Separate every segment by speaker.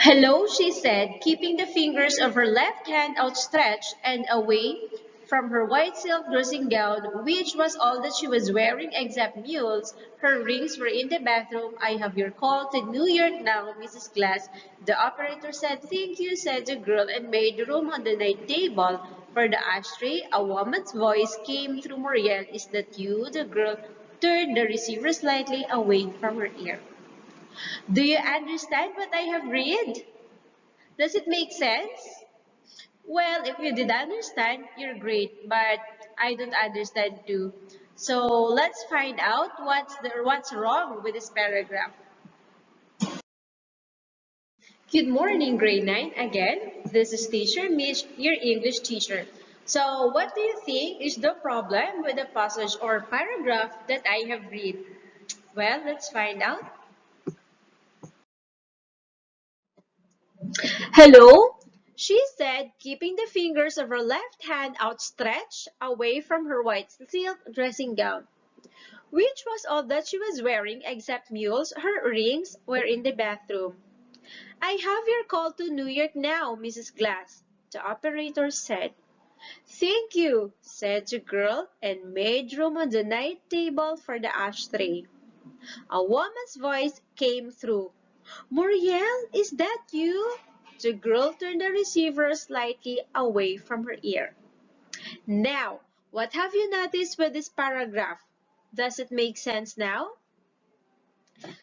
Speaker 1: Hello, she said, keeping the fingers of her left hand outstretched and away from her white silk dressing gown, which was all that she was wearing except mules. Her rings were in the bathroom. I have your call to New York now, Mrs. Glass. The operator said, thank you, said the girl, and made room on the night table for the ashtray. A woman's voice came through Muriel. Is that you? The girl turned the receiver slightly away from her ear. Do you understand what I have read? Does it make sense? Well, if you did understand, you're great, but I don't understand too. So let's find out what's wrong with this paragraph. Good morning, grade 9 again. This is teacher Mitch, your English teacher. So what do you think is the problem with the passage or paragraph that I have read? Well, let's find out. Hello, she said, keeping the fingers of her left hand outstretched away from her white silk dressing gown, which was all that she was wearing except mules. Her rings were in the bathroom. I have your call to New York now, Mrs. Glass, the operator said. Thank you, said the girl, and made room on the night table for the ashtray. A woman's voice came through. Muriel, is that you? The girl turned the receiver slightly away from her ear. Now, what have you noticed with this paragraph? Does it make sense now?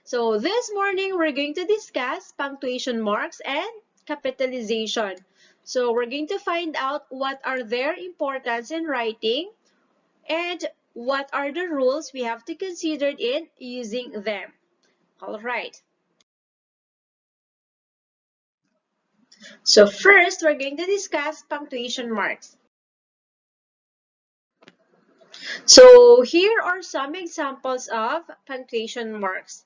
Speaker 1: So this morning, we're going to discuss punctuation marks and capitalization. So we're going to find out what are their importance in writing and what are the rules we have to consider in using them. All right. So first, we're going to discuss punctuation marks. So here are some examples of punctuation marks.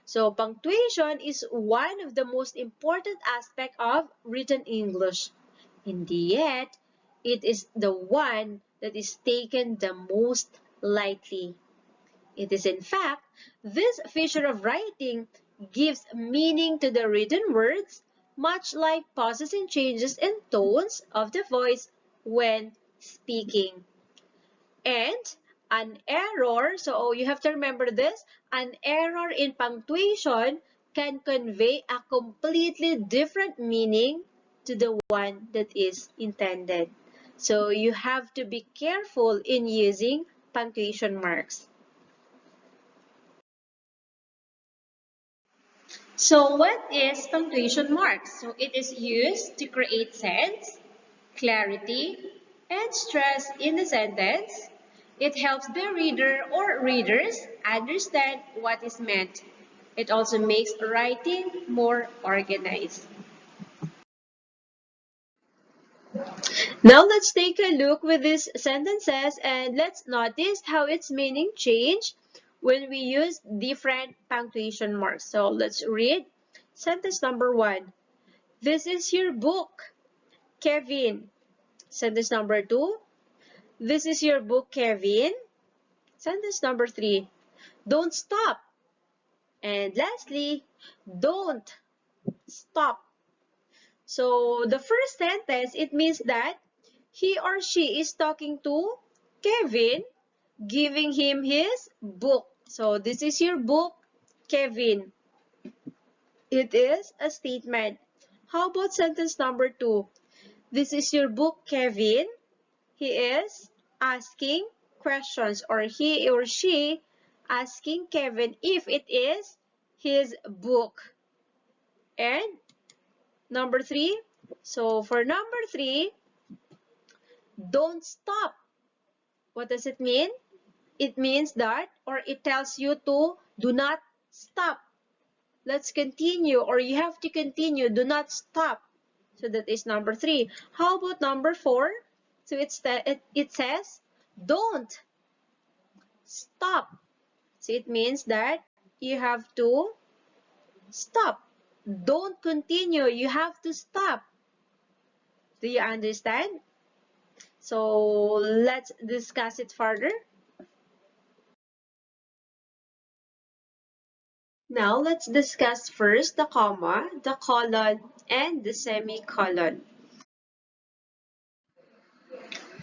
Speaker 1: So punctuation is one of the most important aspects of written English. And yet, it is the one that is taken the most lightly. It is in fact, this feature of writing gives meaning to the written words, much like pauses and changes in tones of the voice when speaking. And an error, so you have to remember this, an error in punctuation can convey a completely different meaning to the one that is intended. So you have to be careful in using punctuation marks. So what is punctuation marks? So it is used to create sense, clarity, and stress in the sentence. It helps the reader or readers understand what is meant. It also makes writing more organized. Now let's take a look with these sentences and let's notice how its meaning change when we use different punctuation marks. So let's read sentence number 1. This is your book, Kevin. Sentence number 2. This is your book, Kevin. Sentence number 3. Don't stop. And lastly, don't stop. So the first sentence, it means that he or she is talking to Kevin, giving him his book. So this is your book, Kevin. It is a statement. How about sentence number 2? This is your book, Kevin. He is asking questions, or he or she asking Kevin if it is his book. And number 3, so for number 3, don't stop. What does it mean? It means that, or it tells you to do not stop. Let's continue, or you have to continue. Do not stop. So that is number 3. How about number 4? So it says, don't stop. So it means that you have to stop. Don't continue. You have to stop. Do you understand? So let's discuss it further. Now let's discuss first the comma, the colon, and the semicolon.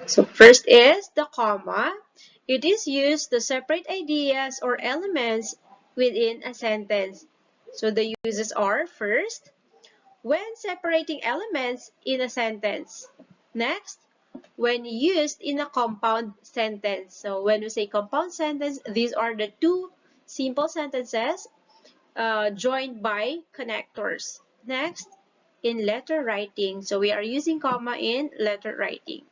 Speaker 1: So first is the comma. It is used to separate ideas or elements within a sentence. So the uses are first, when separating elements in a sentence. Next, when used in a compound sentence. So when we say compound sentence, these are the two simple sentences joined by connectors. Next, in letter writing. So we are using comma in letter writing.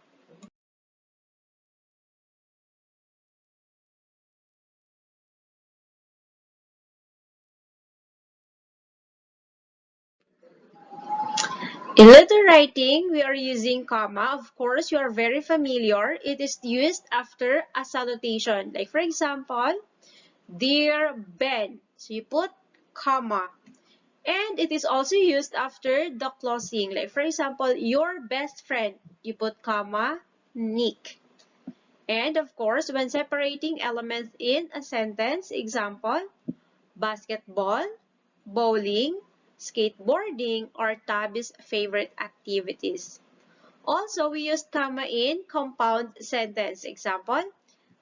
Speaker 1: In letter writing, we are using comma. Of course, you are very familiar. It is used after a salutation. Like for example, Dear Ben. So you put comma. And it is also used after the closing. Like for example, your best friend. You put comma, Nick. And of course, when separating elements in a sentence, example, basketball, bowling, skateboarding, or Tabby's favorite activities. Also, we use comma in compound sentence. Example,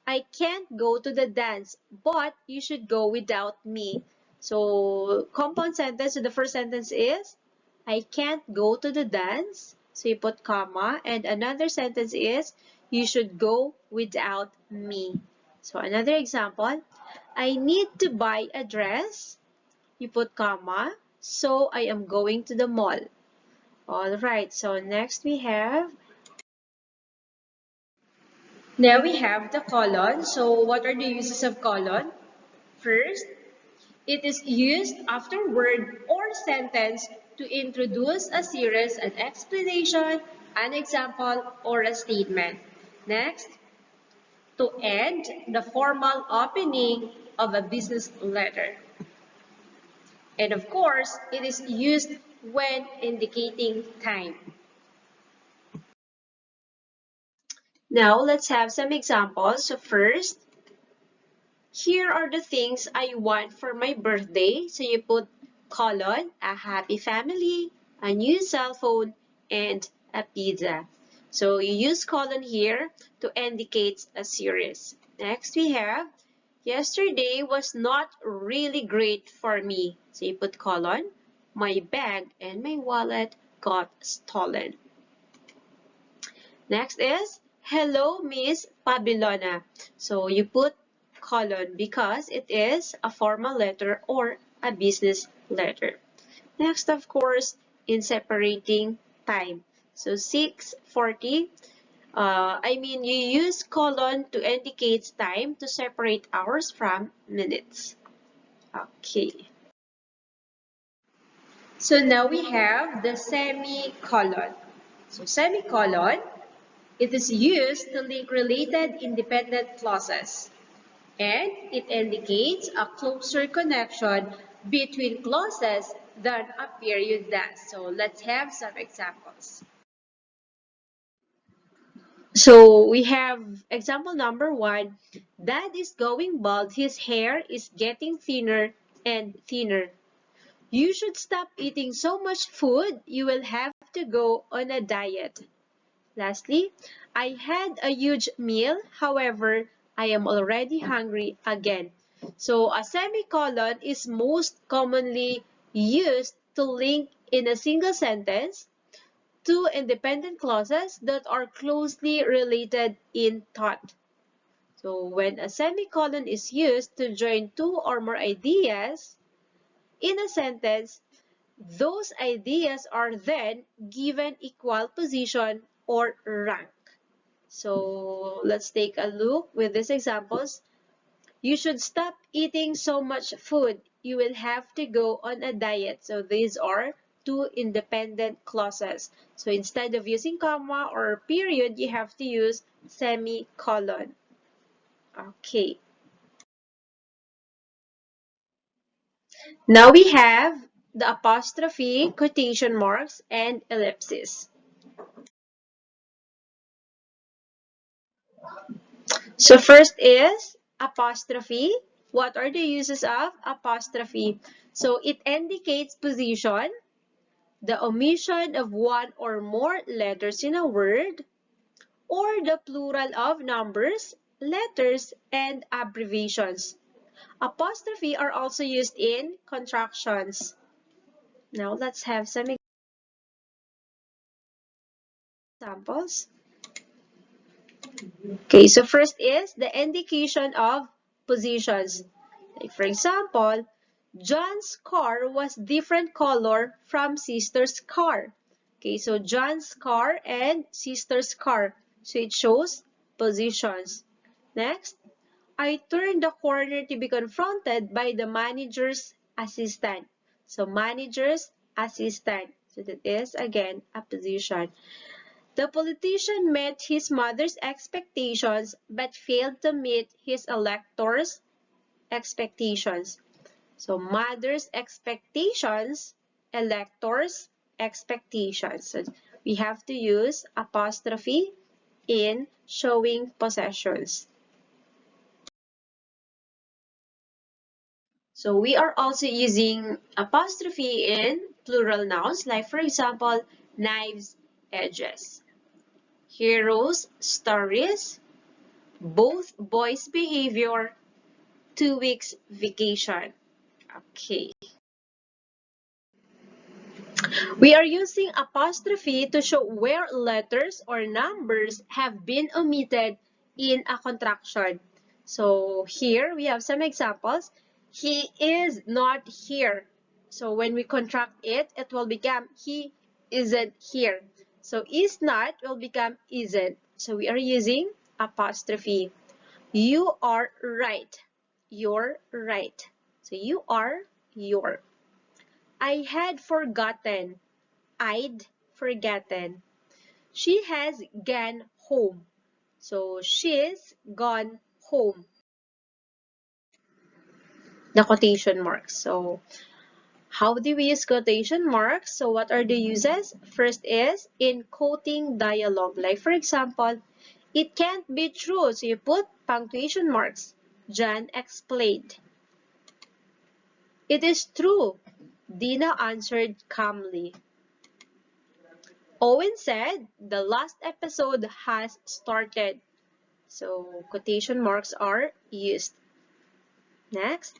Speaker 1: I can't go to the dance, but you should go without me. So, compound sentence, so the first sentence is, I can't go to the dance. So, you put comma. And another sentence is, you should go without me. So, another example, I need to buy a dress. You put comma. So, I am going to the mall. Alright, so next we have, now we have the colon. So, what are the uses of colon? First, it is used after word or sentence to introduce a series, an explanation, an example, or a statement. Next, to end the formal opening of a business letter. And of course, it is used when indicating time. Now, let's have some examples. So first, here are the things I want for my birthday. So you put colon, a happy family, a new cell phone, and a pizza. So you use colon here to indicate a series. Next we have, yesterday was not really great for me. So you put colon, my bag and my wallet got stolen. Next is, hello, Miss Pabilona. So you put colon because it is a formal letter or a business letter. Next, of course, in separating time. So 6:40, you use colon to indicate time to separate hours from minutes. Okay. So now we have the semicolon. So semicolon, it is used to link related independent clauses, and it indicates a closer connection between clauses than a period does. So let's have some examples. So we have example number 1. Dad is going bald. His hair is getting thinner and thinner. You should stop eating so much food. You will have to go on a diet. Lastly, I had a huge meal, however, I am already hungry again. So a semicolon is most commonly used to link in a single sentence two independent clauses that are closely related in thought. So when a semicolon is used to join two or more ideas in a sentence, those ideas are then given equal position or rank. So let's take a look with these examples. You should stop eating so much food. You will have to go on a diet. So these are two independent clauses. So instead of using comma or period, you have to use semicolon. Okay. Now we have the apostrophe, quotation marks, and ellipses. So first is apostrophe. What are the uses of apostrophe? So it indicates position, the omission of one or more letters in a word, or the plural of numbers, letters, and abbreviations. Apostrophe are also used in contractions. Now let's have some examples. Okay, so first is the indication of positions. Like for example, John's car was different color from sister's car. Okay, so John's car and sister's car. So it shows positions. Next, I turned the corner to be confronted by the manager's assistant. So manager's assistant. So that is again a position. The politician met his mother's expectations but failed to meet his electors' expectations. So mother's expectations, electors' expectations. So we have to use apostrophe in showing possessions. So we are also using apostrophe in plural nouns, like for example, knives, edges. Heroes, stories, both boys' behavior, 2 weeks vacation. Okay. We are using apostrophe to show where letters or numbers have been omitted in a contraction. So here we have some examples. He is not here. So when we contract it, it will become he isn't here. So is not will become isn't. So we are using apostrophe. You are right. You're right. So you are your. I had forgotten. I'd forgotten. She has gone home. So she's gone home. The quotation marks. So how do we use quotation marks? So what are the uses? First is in quoting dialogue. Like for example, it can't be true. So you put punctuation marks. John explained. It is true. Dina answered calmly. Owen said, the last episode has started. So quotation marks are used. Next,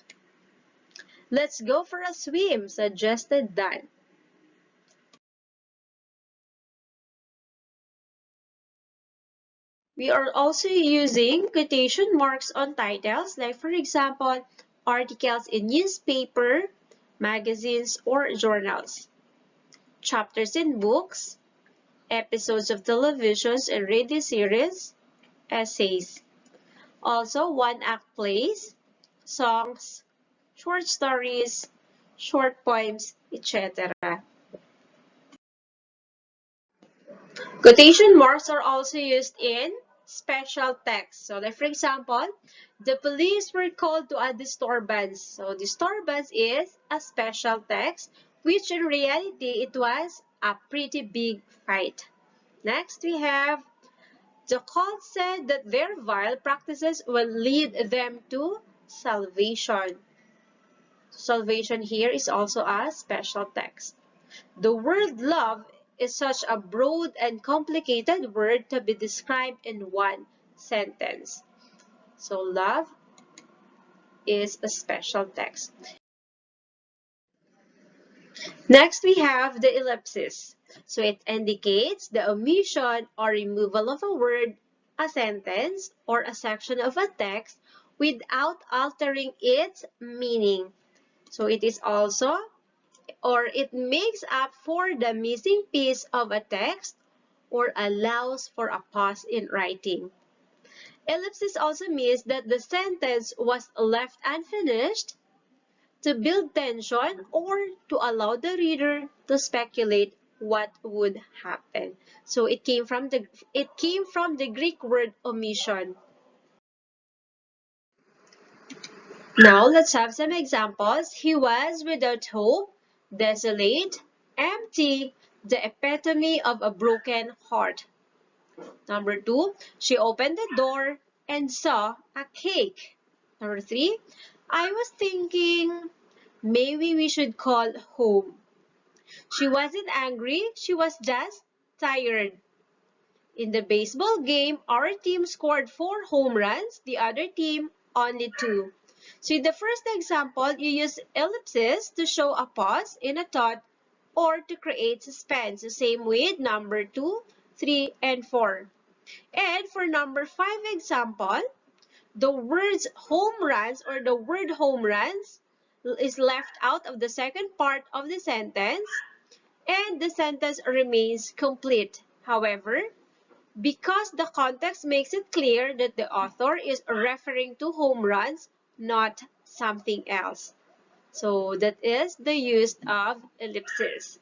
Speaker 1: let's go for a swim, suggested Dan. We are also using quotation marks on titles, like for example, articles in newspaper, magazines, or journals, chapters in books, episodes of televisions and radio series, essays. Also, one-act plays, songs, short stories, short poems, etc. Quotation marks are also used in special text. So, like for example, the police were called to a disturbance. So, disturbance is a special text, which in reality, it was a pretty big fight. Next, we have the cult said that their vile practices will lead them to salvation. Salvation here is also a special text. The word love is such a broad and complicated word to be described in one sentence. So love is a special text. Next, we have the ellipsis. So it indicates the omission or removal of a word, a sentence, or a section of a text without altering its meaning. So it is also, or it makes up for the missing piece of a text or allows for a pause in writing. Ellipsis also means that the sentence was left unfinished to build tension or to allow the reader to speculate what would happen. So it came from the Greek word omission. Now let's have some examples. He was without hope, desolate, empty, the epitome of a broken heart. Number 2, she opened the door and saw a cake. Number 3, I was thinking maybe we should call home. She wasn't angry, she was just tired. In the baseball game, our team scored 4 home runs, the other team only 2. So in the first example, you use ellipses to show a pause in a thought or to create suspense. The same with number 2, 3, and 4. And for number 5 example, the words home runs or the word home runs is left out of the second part of the sentence and the sentence remains complete. However, because the context makes it clear that the author is referring to home runs, not something else. So that is the use of ellipses.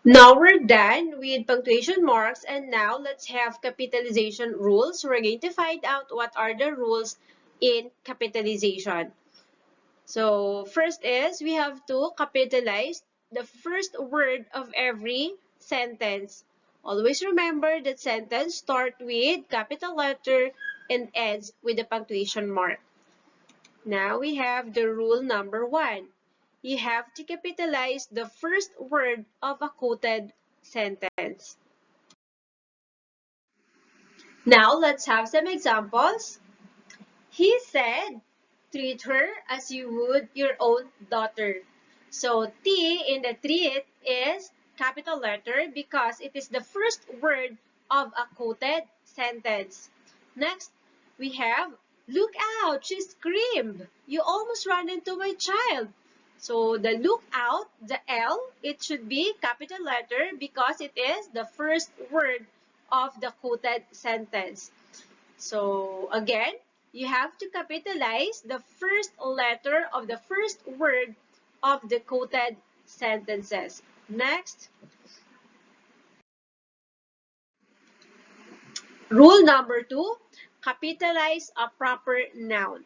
Speaker 1: Now we're done with punctuation marks and now let's have capitalization rules. We're going to find out what are the rules in capitalization. So first is we have to capitalize the first word of every sentence. Always remember that sentence start with capital letter and ends with a punctuation mark. Now we have the rule number 1. You have to capitalize the first word of a quoted sentence. Now let's have some examples. He said, treat her as you would your own daughter. So T in the treat is capital letter because it is the first word of a quoted sentence. Next, we have, look out, she screamed. You almost ran into my child. So the look out, the L, it should be capital letter because it is the first word of the quoted sentence. So again, you have to capitalize the first letter of the first word of the quoted sentences. Next, rule number 2, capitalize a proper noun.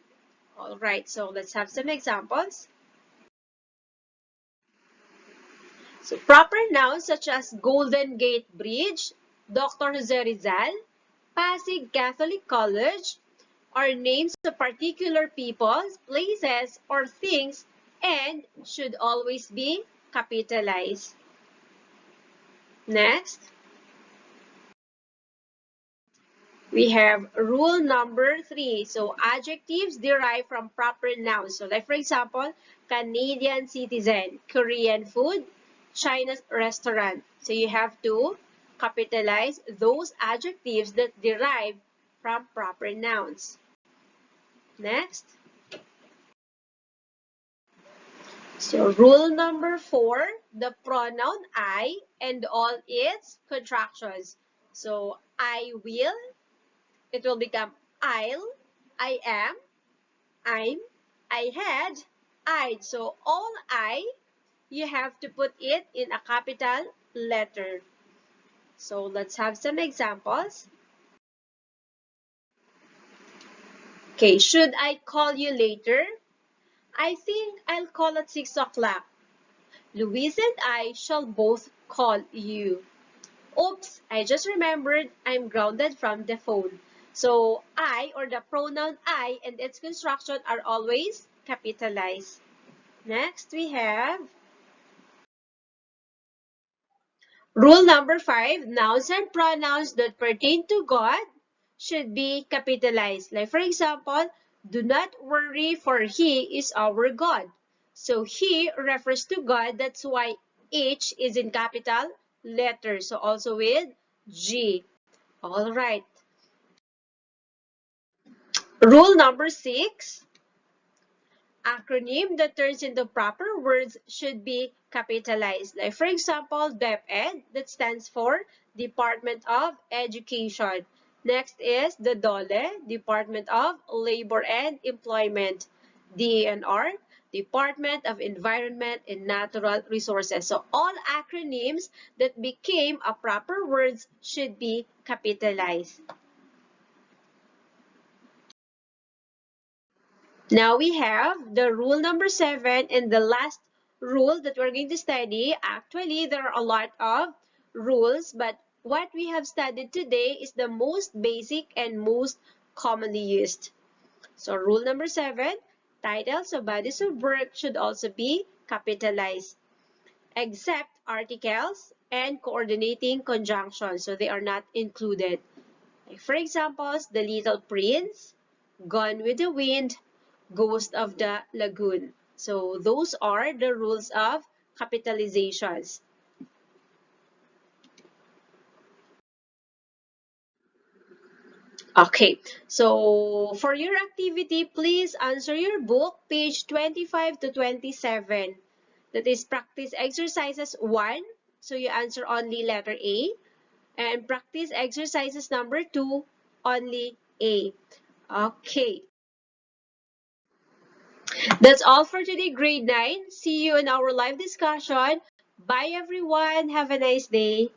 Speaker 1: All right, so let's have some examples. So proper nouns such as Golden Gate Bridge, Dr. Jose Rizal, Pasig Catholic College, are names of particular people, places, or things and should always be capitalized. Next, we have rule number 3. So adjectives derive from proper nouns. So like for example, Canadian citizen, Korean food, China's restaurant. So you have to capitalize those adjectives that derive from proper nouns. Next. So rule number 4, the pronoun I and all its contractions. So I will, it will become I'll, I am, I'm, I had, I'd. So all I, you have to put it in a capital letter. So let's have some examples. Okay, should I call you later? I think I'll call at 6 o'clock. Louise and I shall both call you. Oops, I just remembered I'm grounded from the phone. So I or the pronoun I and its construction are always capitalized. Next we have rule number 5. Nouns and pronouns that pertain to God should be capitalized. Like for example, do not worry for He is our God. So He refers to God. That's why H is in capital letters. So also with G. All right. Rule number 6, acronym that turns into proper words should be capitalized. Like for example, DepEd, that stands for Department of Education. Next is the DOLE, Department of Labor and Employment. DENR, Department of Environment and Natural Resources. So all acronyms that became a proper words should be capitalized. Now we have the rule number 7 and the last rule that we're going to study. Actually, there are a lot of rules, but what we have studied today is the most basic and most commonly used. So rule number 7, titles of bodies of work should also be capitalized, except articles and coordinating conjunctions. So they are not included. Like for examples, The Little Prince, Gone with the Wind, Ghost of the Lagoon. So those are the rules of capitalizations. Okay, so for your activity, please answer your book, page 25 to 27. That is practice exercises 1. So you answer only letter A. And practice exercises number 2, only A. Okay. That's all for today, grade 9. See you in our live discussion. Bye, everyone. Have a nice day.